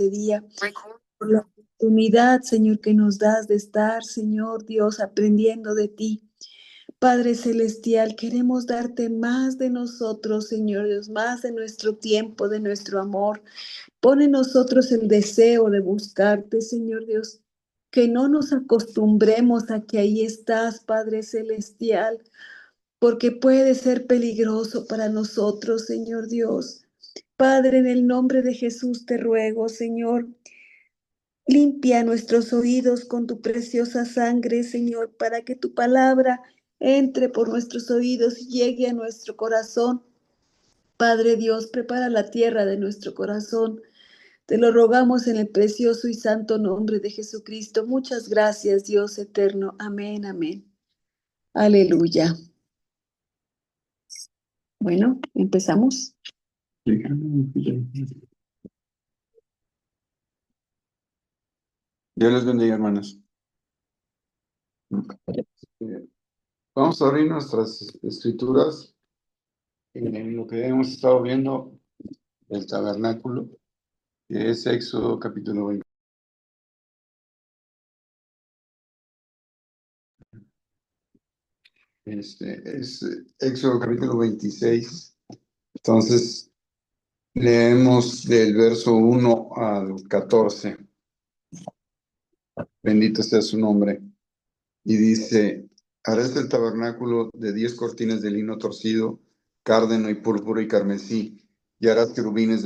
este día, por la oportunidad, Señor, que nos das de estar, Señor Dios, aprendiendo de ti. Padre Celestial, queremos darte más de nosotros, Señor Dios, más de nuestro tiempo, de nuestro amor. Pon en nosotros el deseo de buscarte, Señor Dios. Que no nos acostumbremos a que ahí estás, Padre Celestial, porque puede ser peligroso para nosotros, Señor Dios. Padre, en el nombre de Jesús te ruego, Señor, limpia nuestros oídos con tu preciosa sangre, Señor, para que tu palabra entre por nuestros oídos y llegue a nuestro corazón. Padre Dios, prepara la tierra de nuestro corazón. Te lo rogamos en el precioso y santo nombre de Jesucristo. Muchas gracias, Dios eterno. Amén, amén. Aleluya. Bueno, empezamos. Dios les bendiga, hermanos. Vamos a abrir nuestras escrituras en lo que hemos estado viendo el tabernáculo, que es Éxodo capítulo 20. Es Éxodo capítulo 26. Entonces, leemos del verso 1 al 14. Bendito sea su nombre. Y dice: harás el tabernáculo de 10 cortinas de lino torcido, cárdeno y púrpura y carmesí, y harás querubines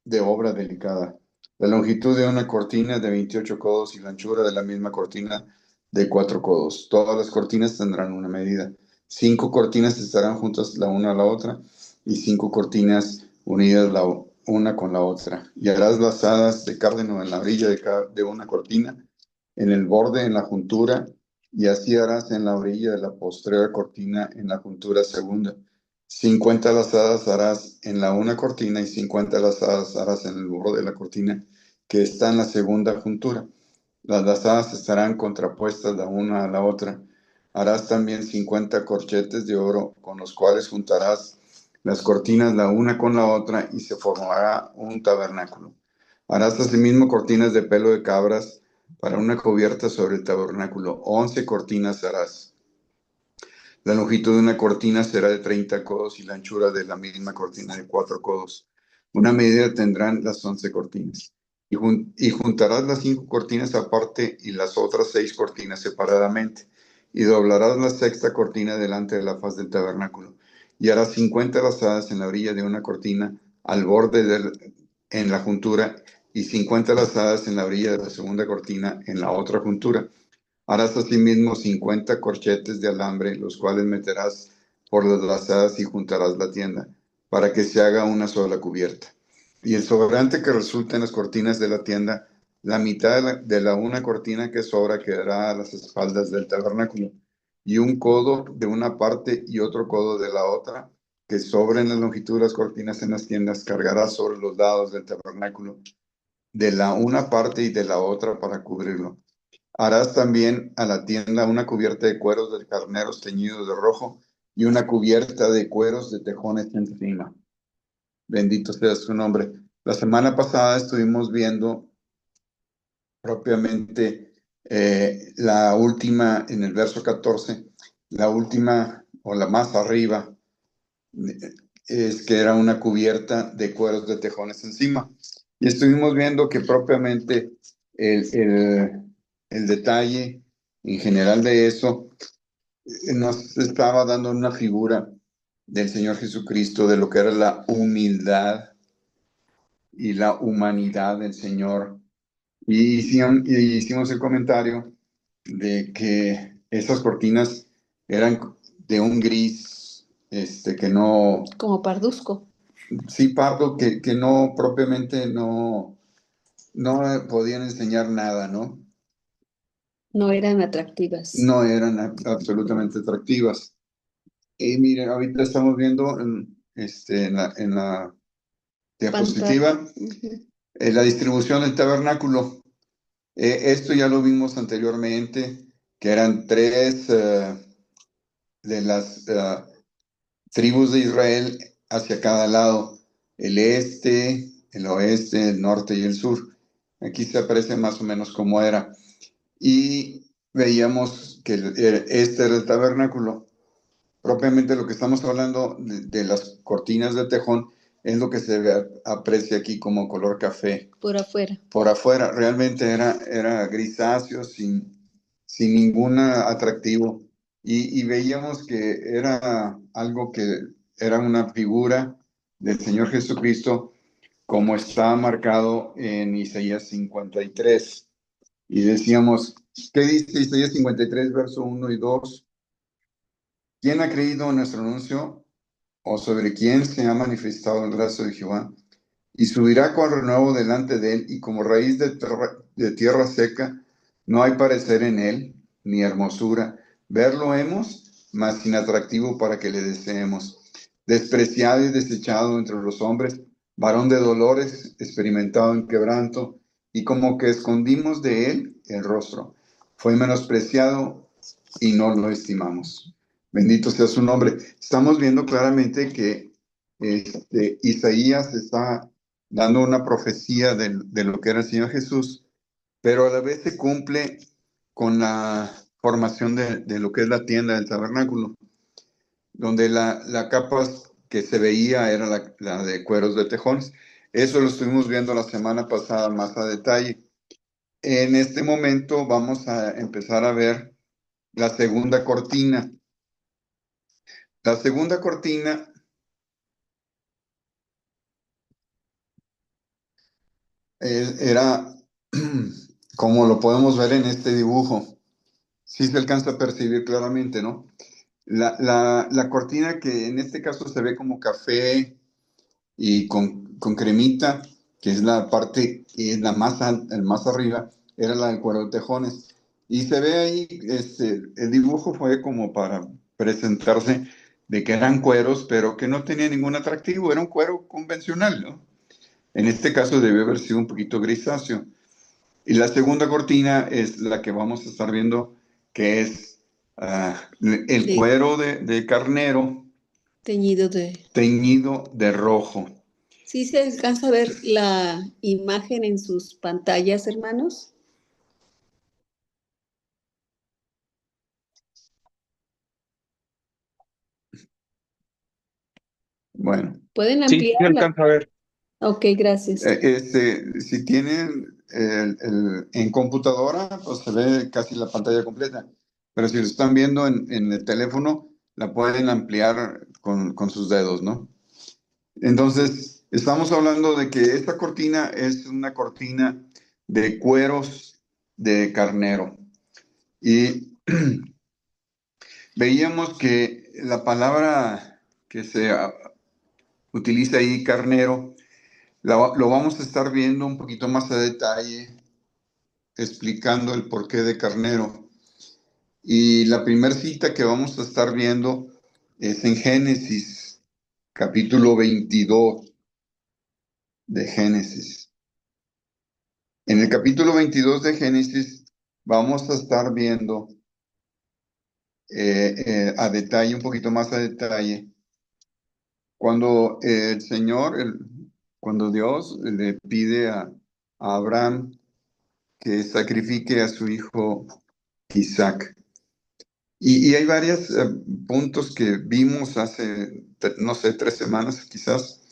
de obra delicada. La longitud de una cortina de 28 codos y la anchura de la misma cortina de 4 codos. Todas las cortinas tendrán una medida. 5 cortinas estarán juntas la una a la otra y 5 cortinas unidas la una con la otra. Y harás lazadas de cárdeno en la orilla de una cortina, en el borde, en la juntura, y así harás en la orilla de la postrera cortina, en la juntura segunda. 50 lazadas harás en la una cortina y 50 lazadas harás en el borde de la cortina que está en la segunda juntura. Las lazadas estarán contrapuestas la una a la otra. Harás también 50 corchetes de oro con los cuales juntarás las cortinas la una con la otra y se formará un tabernáculo. Harás asimismo cortinas de pelo de cabras para una cubierta sobre el tabernáculo. 11 cortinas harás. La longitud de una cortina será de 30 codos y la anchura de la misma cortina de 4 codos. Una medida tendrán las 11 cortinas. Y juntarás las 5 cortinas aparte y las otras 6 cortinas separadamente. Y doblarás la sexta cortina delante de la faz del tabernáculo. Y harás 50 lazadas en la orilla de una cortina al borde en la juntura y 50 lazadas en la orilla de la segunda cortina en la otra juntura. Harás asimismo 50 corchetes de alambre, los cuales meterás por las lazadas y juntarás la tienda, para que se haga una sola cubierta. Y el sobrante que resulte en las cortinas de la tienda, la mitad de la una cortina que sobra quedará a las espaldas del tabernáculo, y un codo de una parte y otro codo de la otra, que sobre en la longitud de las cortinas en las tiendas, cargarás sobre los lados del tabernáculo, de la una parte y de la otra para cubrirlo. Harás también a la tienda una cubierta de cueros de carneros teñidos de rojo y una cubierta de cueros de tejones encima. Bendito sea su nombre. La semana pasada estuvimos viendo propiamente la última, en el verso 14, la última o la más arriba, es que era una cubierta de cueros de tejones encima. Y estuvimos viendo que propiamente el detalle en general de eso nos estaba dando una figura del Señor Jesucristo, de lo que era la humildad y la humanidad del Señor. Y hicimos el comentario de que esas cortinas eran de un gris, que no... Como parduzco. Sí, pardo, que no propiamente no podían enseñar nada, ¿no? No eran atractivas. No eran absolutamente atractivas. Y miren, ahorita estamos viendo en la diapositiva la distribución del tabernáculo. Esto ya lo vimos anteriormente, que eran 3 de las tribus de Israel hacia cada lado: el este, el oeste, el norte y el sur. Aquí se aparece más o menos cómo era. Y veíamos que este era el tabernáculo. Propiamente lo que estamos hablando de las cortinas de tejón es lo que aprecia aquí como color café. Por afuera. Por afuera, realmente era grisáceo, sin ningún atractivo. Y veíamos que era algo que era una figura del Señor Jesucristo, como está marcado en Isaías 53. Y decíamos, ¿qué dice Isaías 53, verso 1 y 2? ¿Quién ha creído en nuestro anuncio? ¿O sobre quién se ha manifestado el brazo de Jehová? Y subirá con renuevo delante de él, y como raíz de tierra seca, no hay parecer en él, ni hermosura. Verlo hemos, mas sin atractivo para que le deseemos. Despreciado y desechado entre los hombres, varón de dolores, experimentado en quebranto, y como que escondimos de él el rostro. Fue menospreciado y no lo estimamos. Bendito sea su nombre. Estamos viendo claramente que Isaías está dando una profecía de lo que era el Señor Jesús, pero a la vez se cumple con la formación de lo que es la tienda del tabernáculo, donde la capa que se veía era la de cueros de tejones. Eso lo estuvimos viendo la semana pasada más a detalle. En este momento vamos a empezar a ver la segunda cortina. La segunda cortina era como lo podemos ver en este dibujo. Sí se alcanza a percibir claramente, ¿no? La cortina que en este caso se ve como café y con cremita, que es la parte, que es la más alta, el más arriba, era la del cuero de tejones. Y se ve ahí, el dibujo fue como para presentarse de que eran cueros, pero que no tenía ningún atractivo, era un cuero convencional, ¿no? En este caso debió haber sido un poquito grisáceo. Y la segunda cortina es la que vamos a estar viendo, que es el cuero de carnero teñido de rojo. ¿Sí se alcanza a ver la imagen en sus pantallas, hermanos? Bueno. ¿Pueden Sí, sí ampliarla? alcanza a ver. Ok, gracias. Si tienen en computadora, pues se ve casi la pantalla completa. Pero si lo están viendo en el teléfono, la pueden ampliar con sus dedos, ¿no? Entonces, estamos hablando de que esta cortina es una cortina de cueros de carnero. Y veíamos que la palabra que se utiliza ahí, carnero, lo vamos a estar viendo un poquito más a detalle, explicando el porqué de carnero. Y la primera cita que vamos a estar viendo es en Génesis, capítulo 22 de Génesis. En el capítulo 22 de Génesis vamos a estar viendo a detalle, un poquito más a detalle, cuando el Señor, cuando Dios le pide a Abraham que sacrifique a su hijo Isaac. Y hay varios puntos que vimos hace, no sé, 3 semanas quizás,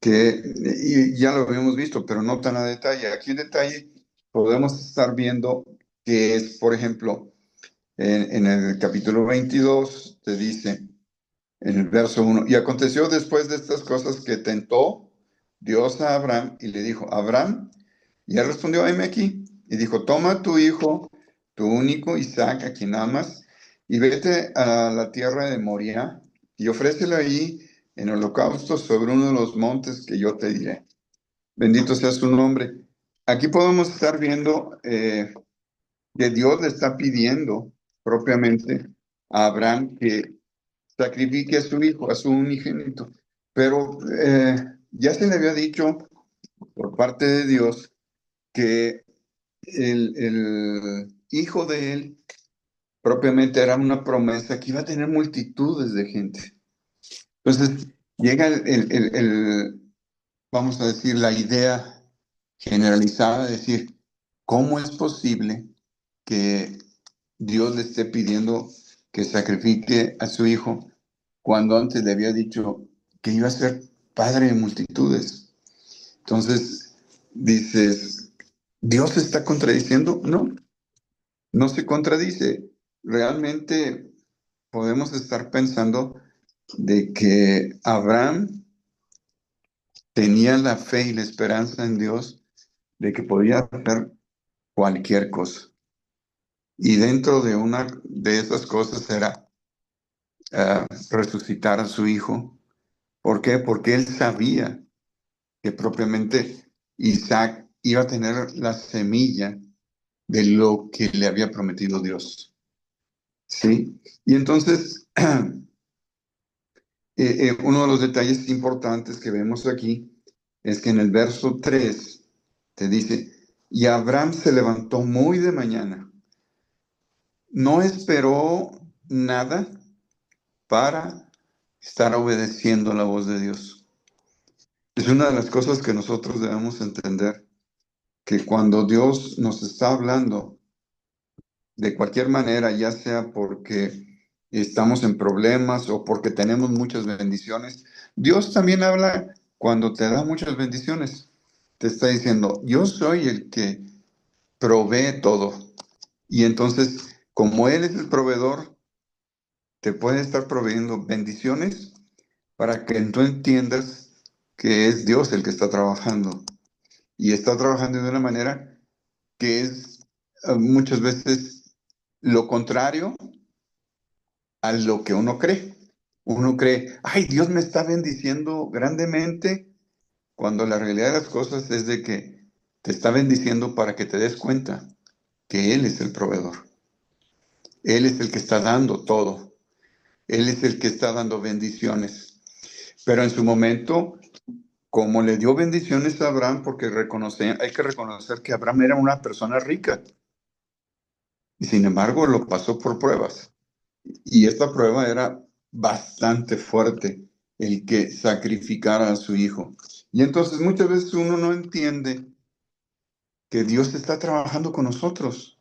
y ya lo habíamos visto, pero no tan a detalle. Aquí en detalle podemos estar viendo que es, por ejemplo, en el capítulo 22, te dice, en el verso 1, y aconteció después de estas cosas que tentó Dios a Abraham y le dijo, Abraham, y él respondió, heme aquí, y dijo, toma tu hijo, tu único Isaac, a quien amas, y vete a la tierra de Moria, y ofrécelo allí en holocausto sobre uno de los montes que yo te diré. Bendito sea su nombre. Aquí podemos estar viendo que Dios le está pidiendo propiamente a Abraham que sacrifique a su hijo, a su unigénito. Pero ya se le había dicho por parte de Dios que el hijo de él propiamente era una promesa que iba a tener multitudes de gente. Entonces llega vamos a decir, la idea generalizada de decir, ¿cómo es posible que Dios le esté pidiendo que sacrifique a su hijo cuando antes le había dicho que iba a ser padre de multitudes? Entonces, dices, ¿Dios se está contradiciendo? No, no se contradice. Realmente podemos estar pensando de que Abraham tenía la fe y la esperanza en Dios de que podía hacer cualquier cosa. Y dentro de una de esas cosas era resucitar a su hijo. ¿Por qué? Porque él sabía que propiamente Isaac iba a tener la semilla de lo que le había prometido Dios. ¿Sí? Y entonces, uno de los detalles importantes que vemos aquí es que en el verso 3 te dice, y Abraham se levantó muy de mañana, no esperó nada para estar obedeciendo la voz de Dios. Es una de las cosas que nosotros debemos entender, que cuando Dios nos está hablando de cualquier manera, ya sea porque estamos en problemas o porque tenemos muchas bendiciones, Dios también habla cuando te da muchas bendiciones. Te está diciendo, yo soy el que provee todo. Y entonces, como Él es el proveedor, te puede estar proveyendo bendiciones para que tú entiendas que es Dios el que está trabajando. Y está trabajando de una manera que es muchas veces lo contrario a lo que uno cree. Uno cree, ay, Dios me está bendiciendo grandemente, cuando la realidad de las cosas es de que te está bendiciendo para que te des cuenta que Él es el proveedor. Él es el que está dando todo. Él es el que está dando bendiciones. Pero en su momento, como le dio bendiciones a Abraham, porque hay que reconocer que Abraham era una persona rica, y sin embargo lo pasó por pruebas. Y esta prueba era bastante fuerte, el que sacrificara a su hijo. Y entonces muchas veces uno no entiende que Dios está trabajando con nosotros.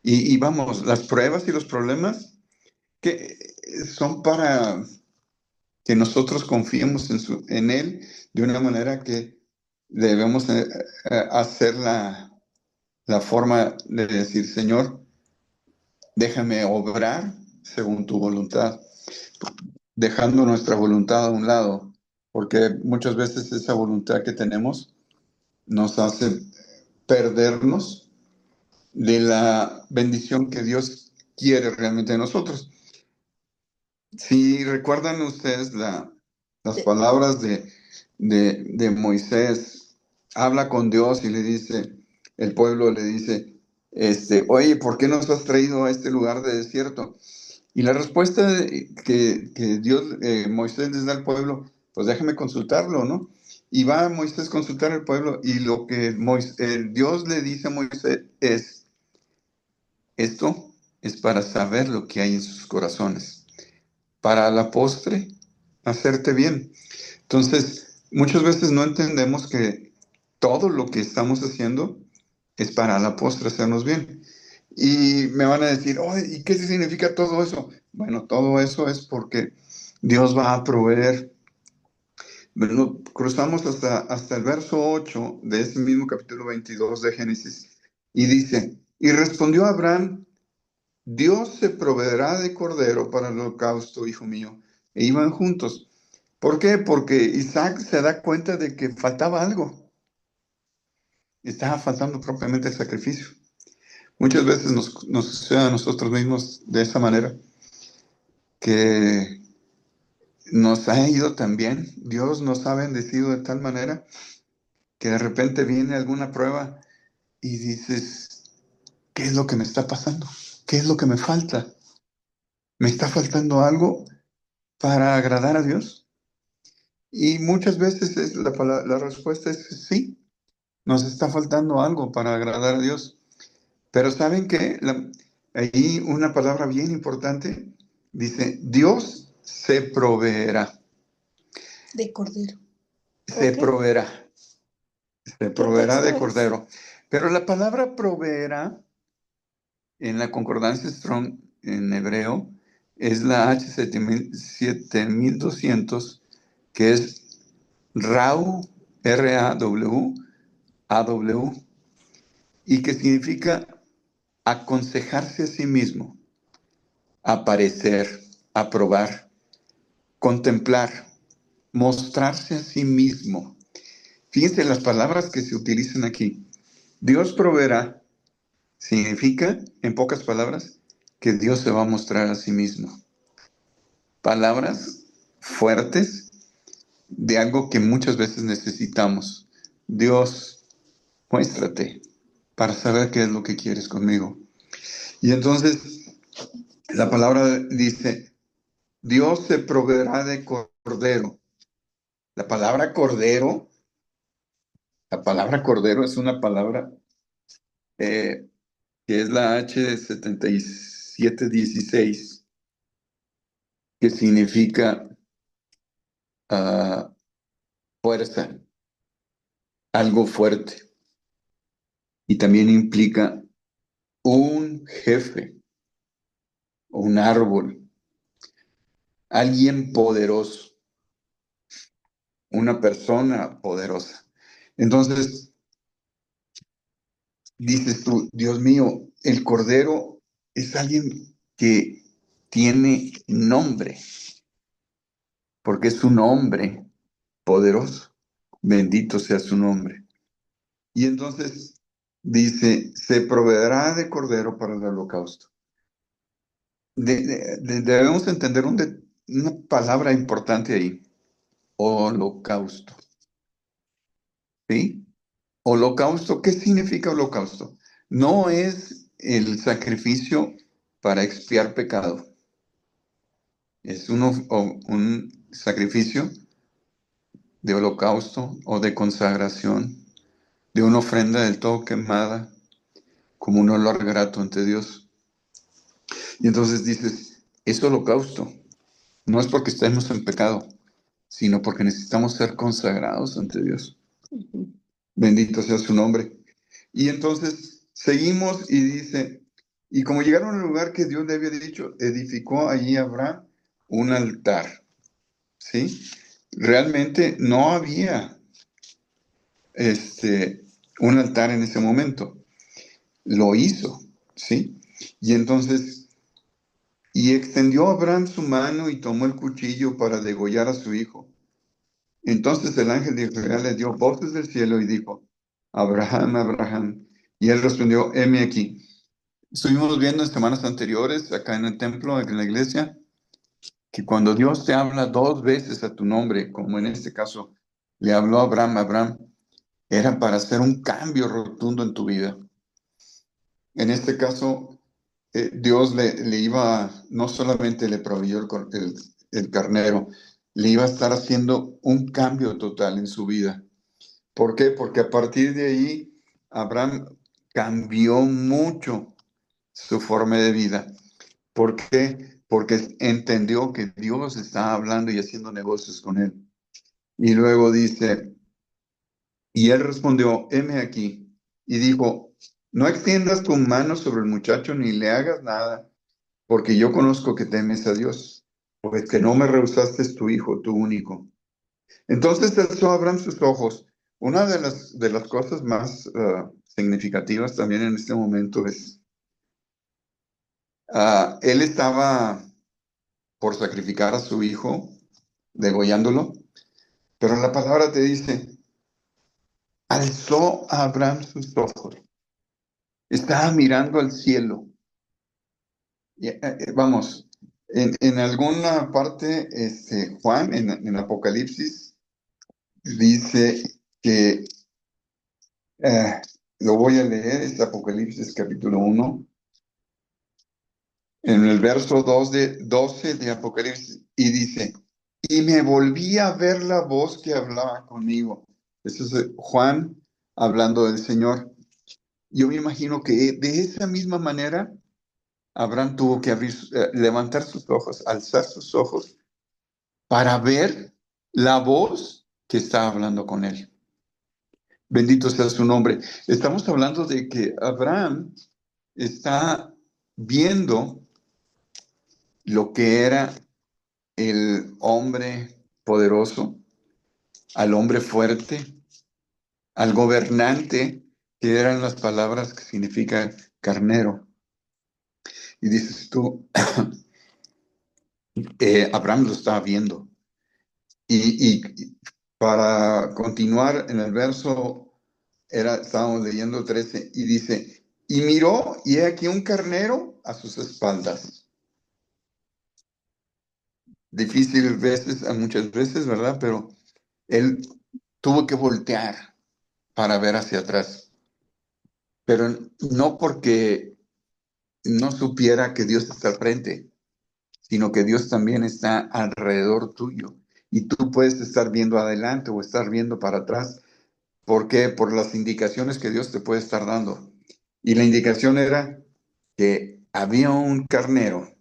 Y vamos, las pruebas y los problemas que son para que nosotros confiemos en Él de una manera que debemos hacer la forma de decir, Señor, déjame obrar según tu voluntad, dejando nuestra voluntad a un lado, porque muchas veces esa voluntad que tenemos nos hace perdernos de la bendición que Dios quiere realmente de nosotros. Si recuerdan ustedes las palabras de Moisés, habla con Dios y le dice, el pueblo le dice, oye, ¿por qué nos has traído a este lugar de desierto? Y la respuesta que Moisés les da al pueblo, pues déjame consultarlo, ¿no? Y va Moisés a consultar al pueblo y lo que Dios le dice a Moisés es, esto es para saber lo que hay en sus corazones, para a la postre hacerte bien. Entonces, muchas veces no entendemos que todo lo que estamos haciendo es para a la postre hacernos bien. Y me van a decir, oh, ¿y qué significa todo eso? Bueno, todo eso es porque Dios va a proveer. Bueno, cruzamos hasta el verso 8 de ese mismo capítulo 22 de Génesis y dice, y respondió Abraham, Dios se proveerá de cordero para el holocausto, hijo mío. E iban juntos. ¿Por qué? Porque Isaac se da cuenta de que faltaba algo. Estaba faltando propiamente el sacrificio. Muchas veces nos sucede a nosotros mismos de esa manera, que nos ha ido tan bien, Dios nos ha bendecido de tal manera que de repente viene alguna prueba y dices, ¿qué es lo que me está pasando? ¿Qué es lo que me falta? ¿Me está faltando algo para agradar a Dios? Y muchas veces la respuesta es sí, nos está faltando algo para agradar a Dios. Pero ¿saben qué? Ahí una palabra bien importante dice, Dios se proveerá. De cordero. se ¿Ok? proveerá, se ¿Qué proveerá texto de es? cordero. Pero la palabra proveerá en la concordancia Strong en hebreo es la H7200, que es RAW, RAW, AW, y que significa aconsejarse a sí mismo, aparecer, aprobar, contemplar, mostrarse a sí mismo. Fíjense las palabras que se utilizan aquí. Dios proveerá significa, en pocas palabras, que Dios se va a mostrar a sí mismo. Palabras fuertes de algo que muchas veces necesitamos. Dios, muéstrate para saber qué es lo que quieres conmigo. Y entonces la palabra dice, Dios se proveerá de cordero. La palabra cordero, la palabra cordero es una palabra eh, que es la H7716, que significa fuerza, algo fuerte. Y también implica un jefe, un árbol, alguien poderoso, una persona poderosa. Entonces, dices tú, Dios mío, el Cordero es alguien que tiene nombre, porque es un hombre poderoso. Bendito sea su nombre. Y entonces dice, se proveerá de cordero para el holocausto. Debemos entender una palabra importante ahí, holocausto. ¿Sí? Holocausto, ¿qué significa holocausto? No es el sacrificio para expiar pecado. Es un sacrificio de holocausto o de consagración, de una ofrenda del todo quemada, como un olor grato ante Dios. Y entonces dices, es holocausto. No es porque estemos en pecado, sino porque necesitamos ser consagrados ante Dios. Ujú. Bendito sea su nombre. Y entonces seguimos y dice, y como llegaron al lugar que Dios le había dicho, edificó allí Abraham un altar. ¿Sí? Realmente no había un altar en ese momento. Lo hizo. ¿Sí? Y entonces, y extendió Abraham su mano y tomó el cuchillo para degollar a su hijo. Entonces el ángel de Israel le dio voces del cielo y dijo, Abraham, Abraham. Y él respondió, heme aquí. Estuvimos viendo en semanas anteriores, acá en el templo, en la iglesia, que cuando Dios te habla dos veces a tu nombre, como en este caso le habló a Abraham, Abraham, era para hacer un cambio rotundo en tu vida. En este caso, Dios le iba, no solamente le proveyó el carnero, le iba a estar haciendo un cambio total en su vida. ¿Por qué? Porque a partir de ahí, Abraham cambió mucho su forma de vida. ¿Por qué? Porque entendió que Dios estaba hablando y haciendo negocios con él. Y luego dice, y él respondió, heme aquí. Y dijo, no extiendas tu mano sobre el muchacho ni le hagas nada, porque yo conozco que temes a Dios, pues que no me rehusaste tu hijo, tu único. Entonces alzó Abraham sus ojos. Una de las cosas más significativas también en este momento es, él estaba por sacrificar a su hijo, degollándolo, pero la palabra te dice, alzó a Abraham sus ojos, estaba mirando al cielo. Vamos, en alguna parte, Juan, en Apocalipsis, dice que, eh, lo voy a leer, es Apocalipsis capítulo 1, en el verso 12 de Apocalipsis, y dice, y me volví a ver la voz que hablaba conmigo. Eso es Juan hablando del Señor. Yo me imagino que de esa misma manera Abraham tuvo que levantar sus ojos, alzar sus ojos para ver la voz que está hablando con él. Bendito sea su nombre. Estamos hablando de que Abraham está viendo lo que era el hombre poderoso, al hombre fuerte, al gobernante, que eran las palabras que significa carnero. Y dices tú, Abraham lo estaba viendo. Y para continuar en el verso, estábamos leyendo 13, y dice, y miró, y he aquí un carnero a sus espaldas. Difícil veces, muchas veces, ¿verdad? Pero él tuvo que voltear para ver hacia atrás. Pero no porque no supiera que Dios está al frente, sino que Dios también está alrededor tuyo. Y tú puedes estar viendo adelante o estar viendo para atrás. ¿Por qué? Por las indicaciones que Dios te puede estar dando. Y la indicación era que había un carnero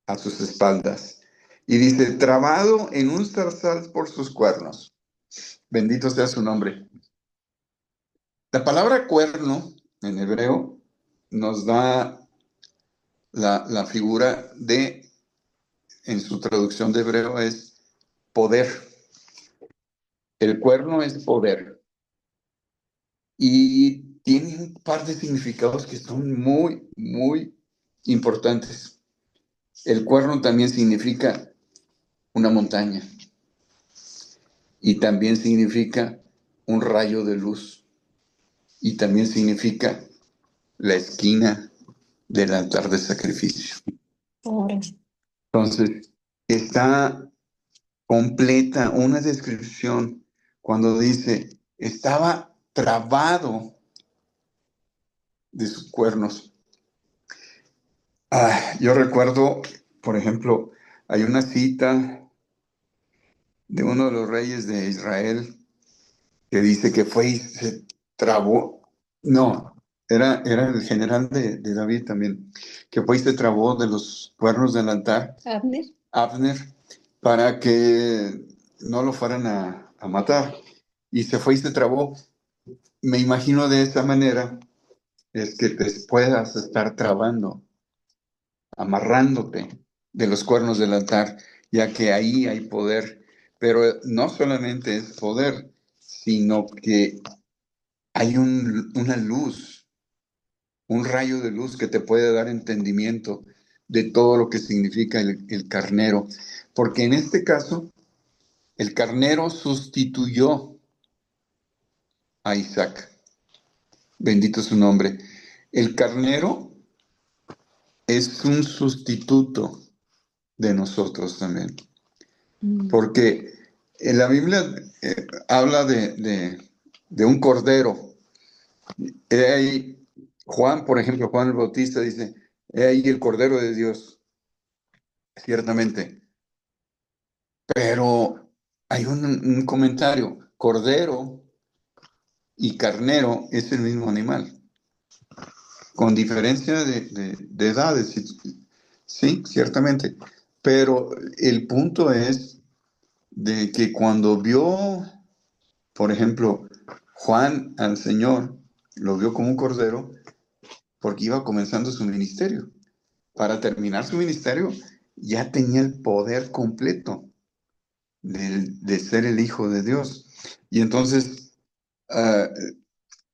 a sus espaldas. Y dice, trabado en un zarzal por sus cuernos. Bendito sea su nombre. La palabra cuerno en hebreo nos da la figura de, en su traducción de hebreo es poder. El cuerno es poder. Y tiene un par de significados que son muy, muy importantes. El cuerno también significa una montaña y también significa un rayo de luz y también significa la esquina del altar de sacrificio. Entonces, está completa una descripción cuando dice, estaba trabado de sus cuernos. Yo recuerdo, por ejemplo, hay una cita de uno de los reyes de Israel que dice que fue y se trabó. No, era el general de David también, que fue y se trabó de los cuernos del altar. Abner. Abner, para que no lo fueran a matar. Y se fue y se trabó. Me imagino de esa manera es que te puedas estar trabando, amarrándote de los cuernos del altar, ya que ahí hay poder. Pero no solamente es poder, sino que hay una luz, un rayo de luz que te puede dar entendimiento de todo lo que significa el carnero. Porque en este caso, el carnero sustituyó a Isaac. Bendito su nombre. El carnero es un sustituto de nosotros también. Porque en la Biblia habla de un cordero. Ahí, Juan, por ejemplo, Juan el Bautista dice, he ahí el cordero de Dios, ciertamente. Pero hay un comentario, cordero y carnero es el mismo animal, con diferencia de edades, sí, ciertamente. Pero el punto es de que cuando vio, por ejemplo, Juan al Señor, lo vio como un cordero porque iba comenzando su ministerio. Para terminar su ministerio, ya tenía el poder completo de ser el Hijo de Dios. Y entonces, uh,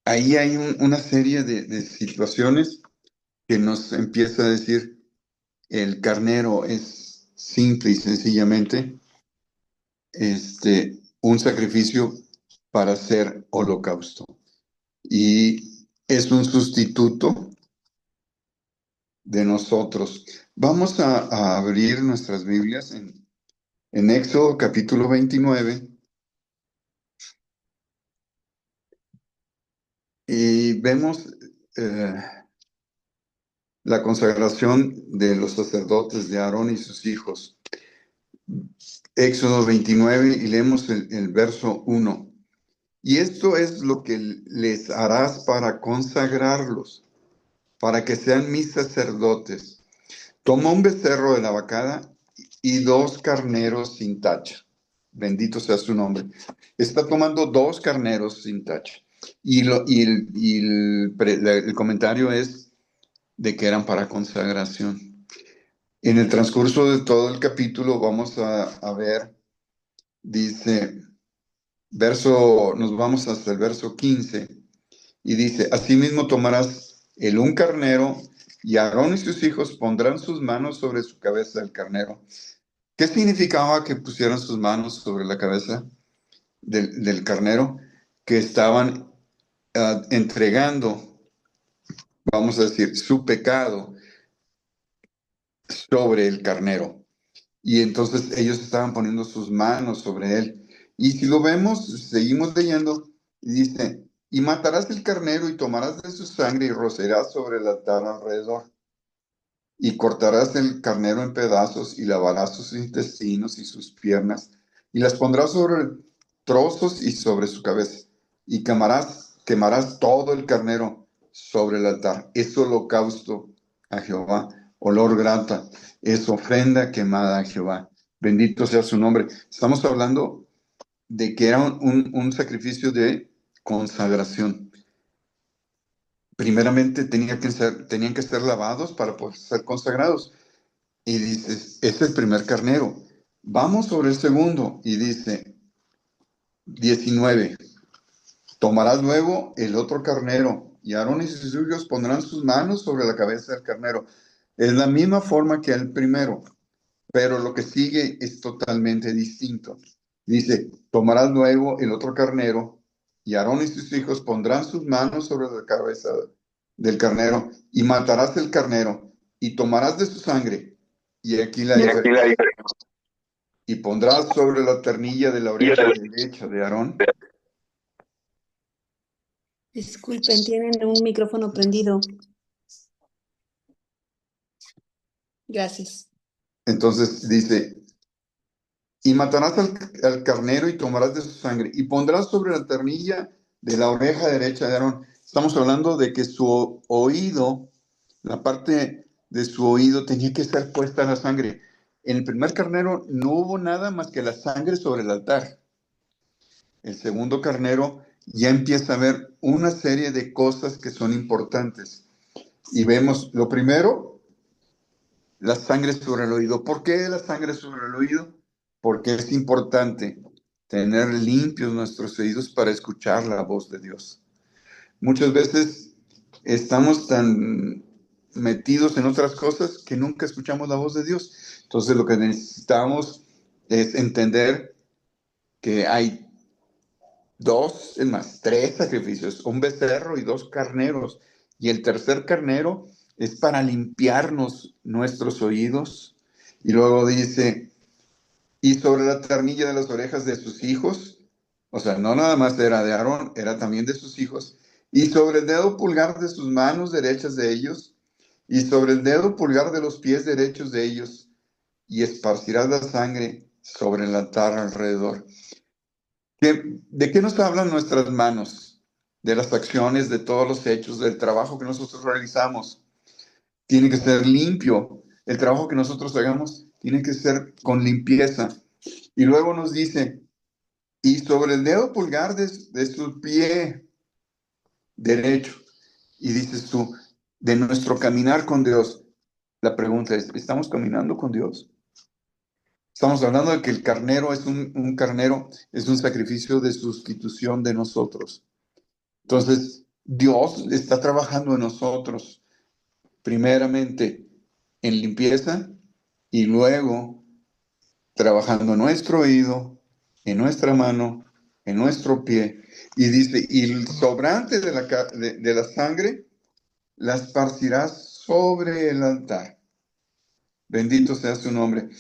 ahí hay una serie de situaciones que nos empieza a decir, el carnero es simple y sencillamente un sacrificio para hacer holocausto. Y es un sustituto de nosotros. Vamos a abrir nuestras Biblias en Éxodo capítulo 29 y vemos la consagración de los sacerdotes de Aarón y sus hijos. Éxodo 29 y leemos el verso 1. Y esto es lo que les harás para consagrarlos, para que sean mis sacerdotes. Toma un becerro de la vacada y 2 carneros sin tacha. Bendito sea su nombre. Está tomando dos carneros sin tacha. El comentario es de que eran para consagración. En el transcurso de todo el capítulo vamos a ver, dice, nos vamos hasta el verso 15, y dice, asimismo tomarás un carnero, y Aarón y sus hijos pondrán sus manos sobre su cabeza del carnero. ¿Qué significaba que pusieran sus manos sobre la cabeza del carnero? Que estaban entregando, vamos a decir, su pecado sobre el carnero. Y entonces ellos estaban poniendo sus manos sobre él. Y si lo vemos, seguimos leyendo, y dice, y matarás el carnero y tomarás de su sangre y rocerás sobre el altar alrededor. Y cortarás el carnero en pedazos y lavarás sus intestinos y sus piernas y las pondrás sobre trozos y sobre su cabeza. Y quemarás todo el carnero sobre el altar. Es holocausto a Jehová, olor grata, es ofrenda quemada a Jehová. Bendito sea su nombre. Estamos hablando de que era un sacrificio de consagración. Primeramente tenían que ser lavados para poder ser consagrados. Y dices, es el primer carnero. Vamos sobre el segundo. Y dice, 19, tomarás luego el otro carnero, y Aarón y sus hijos pondrán sus manos sobre la cabeza del carnero. Es la misma forma que el primero, pero lo que sigue es totalmente distinto. Dice, tomarás luego el otro carnero, y Aarón y sus hijos pondrán sus manos sobre la cabeza del carnero, y matarás el carnero, y tomarás de su sangre. Y aquí la diferencia. Y pondrás sobre la ternilla de la oreja derecha de Aarón. Disculpen, tienen un micrófono prendido. Gracias. Entonces dice, y matarás al carnero y tomarás de su sangre y pondrás sobre la ternilla de la oreja derecha de Aarón. Estamos hablando de que su oído, la parte de su oído tenía que estar puesta en la sangre. En el primer carnero no hubo nada más que la sangre sobre el altar. El segundo carnero ya empieza a ver una serie de cosas que son importantes. Y vemos, lo primero, la sangre sobre el oído. ¿Por qué la sangre sobre el oído? Porque es importante tener limpios nuestros oídos para escuchar la voz de Dios. Muchas veces estamos tan metidos en otras cosas que nunca escuchamos la voz de Dios. Entonces lo que necesitamos es entender que hay tres sacrificios, un becerro y dos carneros. Y el tercer carnero es para limpiarnos nuestros oídos. Y luego dice, y sobre la ternilla de las orejas de sus hijos, o sea, no nada más era de Aarón, era también de sus hijos, y sobre el dedo pulgar de sus manos derechas de ellos, y sobre el dedo pulgar de los pies derechos de ellos, y esparcirás la sangre sobre el altar alrededor. ¿De qué nos hablan nuestras manos? De las acciones, de todos los hechos, del trabajo que nosotros realizamos. Tiene que ser limpio. El trabajo que nosotros hagamos tiene que ser con limpieza. Y luego nos dice, y sobre el dedo pulgar de su pie derecho. Y dices tú, de nuestro caminar con Dios. La pregunta es, ¿estamos caminando con Dios? Estamos hablando de que el carnero es un carnero, es un sacrificio de sustitución de nosotros. Entonces, Dios está trabajando en nosotros, primeramente en limpieza y luego trabajando en nuestro oído, en nuestra mano, en nuestro pie. Y dice, y el sobrante de la sangre la esparcirás sobre el altar. Bendito sea su nombre.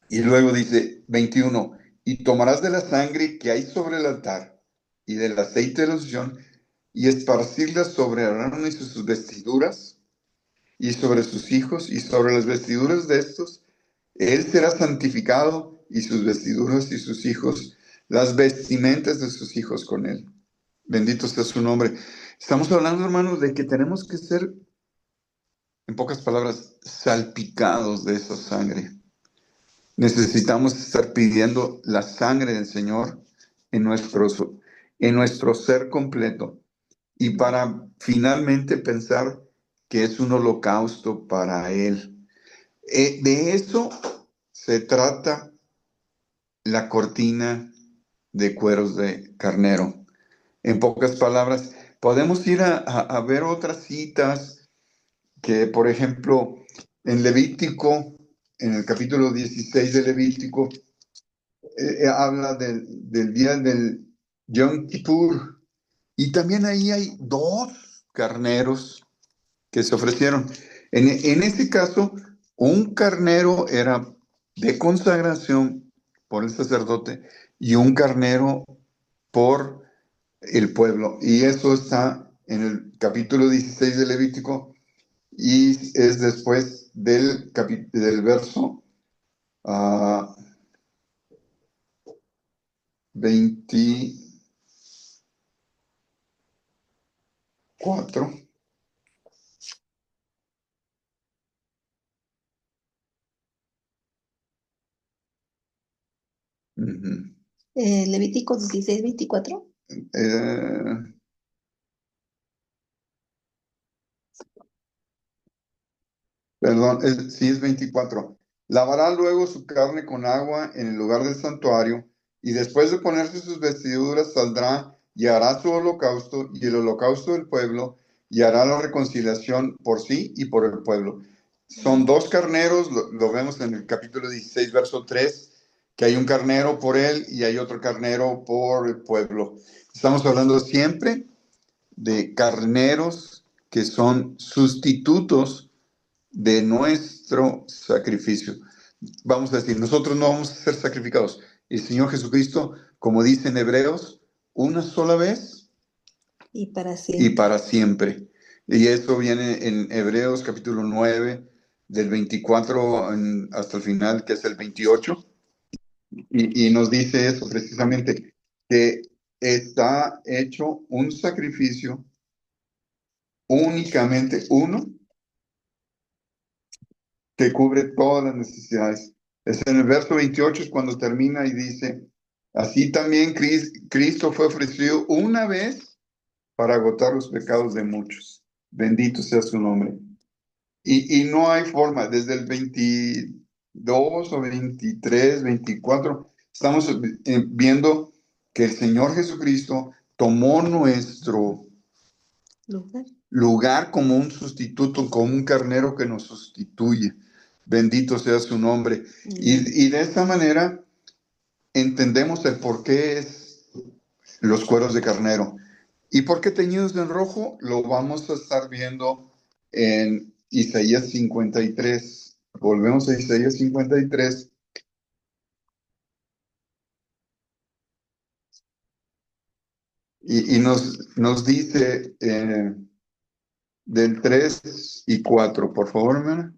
Y luego dice 21, y tomarás de la sangre que hay sobre el altar y del aceite de la unción y esparcirla sobre Aarón y sus vestiduras y sobre sus hijos y sobre las vestiduras de estos. Él será santificado y sus vestiduras y sus hijos, las vestimentas de sus hijos con él. Bendito sea su nombre. Estamos hablando, hermanos, de que tenemos que ser, en pocas palabras, salpicados de esa sangre. Necesitamos estar pidiendo la sangre del Señor en nuestro ser completo y para finalmente pensar que es un holocausto para Él. De eso se trata la cortina de cueros de carnero. En pocas palabras, podemos ir a ver otras citas que, por ejemplo, en Levítico, en el capítulo 16 de Levítico, habla del día del Yom Kippur. Y también ahí hay dos carneros que se ofrecieron. En este caso, un carnero era de consagración por el sacerdote y un carnero por el pueblo. Y eso está en el capítulo 16 de Levítico y es después del verso 24. Ujú. Levítico 16:24. Eh, Perdón, sí es 24. Lavará luego su carne con agua en el lugar del santuario, y después de ponerse sus vestiduras saldrá y hará su holocausto y el holocausto del pueblo, y hará la reconciliación por sí y por el pueblo. Son dos carneros, lo vemos en el capítulo 16, verso 3, que hay un carnero por él y hay otro carnero por el pueblo. Estamos hablando siempre de carneros que son sustitutos de nuestro sacrificio. Vamos a decir, nosotros no vamos a ser sacrificados. El Señor Jesucristo, como dice en Hebreos, una sola vez Y para y siempre. para siempre. Y eso viene en Hebreos capítulo 9, del 24 hasta el final, que es el 28. Y nos dice eso precisamente, que está hecho un sacrificio únicamente uno que cubre todas las necesidades. Es en el verso 28 es cuando termina y dice, así también Cristo fue ofrecido una vez para agotar los pecados de muchos. Bendito sea su nombre. Y no hay forma, desde el 22 o 23, 24, estamos viendo que el Señor Jesucristo tomó nuestro Lugar. lugar como un sustituto, como un carnero que nos sustituye. Bendito sea su nombre. Y de esta manera entendemos el por qué es los cueros de carnero. ¿Y por qué teñidos en rojo? Lo vamos a estar viendo en Isaías 53. Volvemos a Isaías 53. Y nos dice del 3 y 4, por favor, hermana.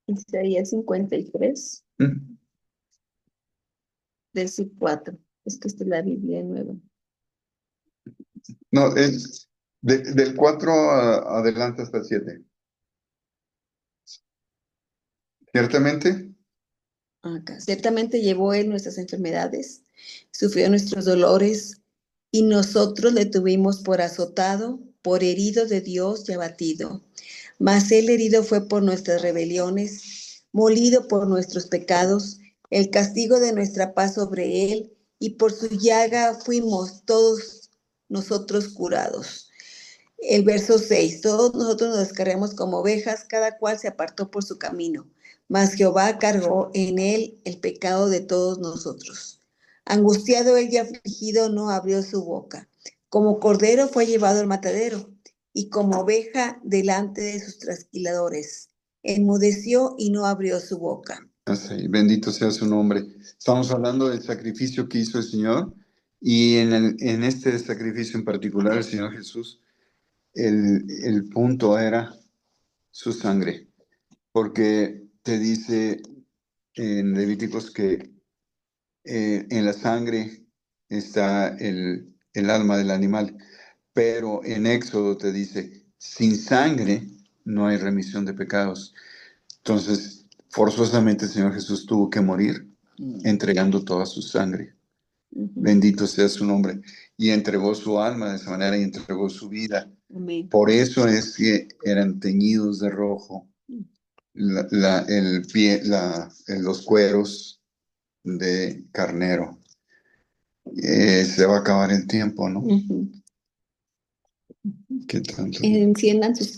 Isaías 53, ¿Mm? 3 y 4. Es que esta es la Biblia nueva. No, es del 4 adelante hasta el 7. Ciertamente, Acá. Ciertamente llevó él nuestras enfermedades, sufrió nuestros dolores, y nosotros le tuvimos por azotado, por herido de Dios y abatido. Mas él herido fue por nuestras rebeliones, molido por nuestros pecados. El castigo de nuestra paz sobre él, y por su llaga fuimos todos nosotros curados. El verso 6: todos nosotros nos descarriamos como ovejas, cada cual se apartó por su camino, mas Jehová cargó en él el pecado de todos nosotros. Angustiado él y afligido, no abrió su boca. Como cordero fue llevado al matadero, y como oveja delante de sus trasquiladores. Enmudeció y no abrió su boca. así, bendito sea su nombre. Estamos hablando del sacrificio que hizo el Señor y en este sacrificio en particular, el Señor Jesús, el punto era su sangre, porque te dice en Levíticos que en la sangre está el alma del animal, pero en Éxodo te dice, sin sangre no hay remisión de pecados. Entonces, Forzosamente el Señor Jesús tuvo que morir, entregando toda su sangre. Bendito sea su nombre. Y entregó su alma de esa manera y entregó su vida. Amén. Por eso es que eran teñidos de rojo los cueros de carnero. Se va a acabar el tiempo, ¿no? ¿Qué tanto? Enciendan sus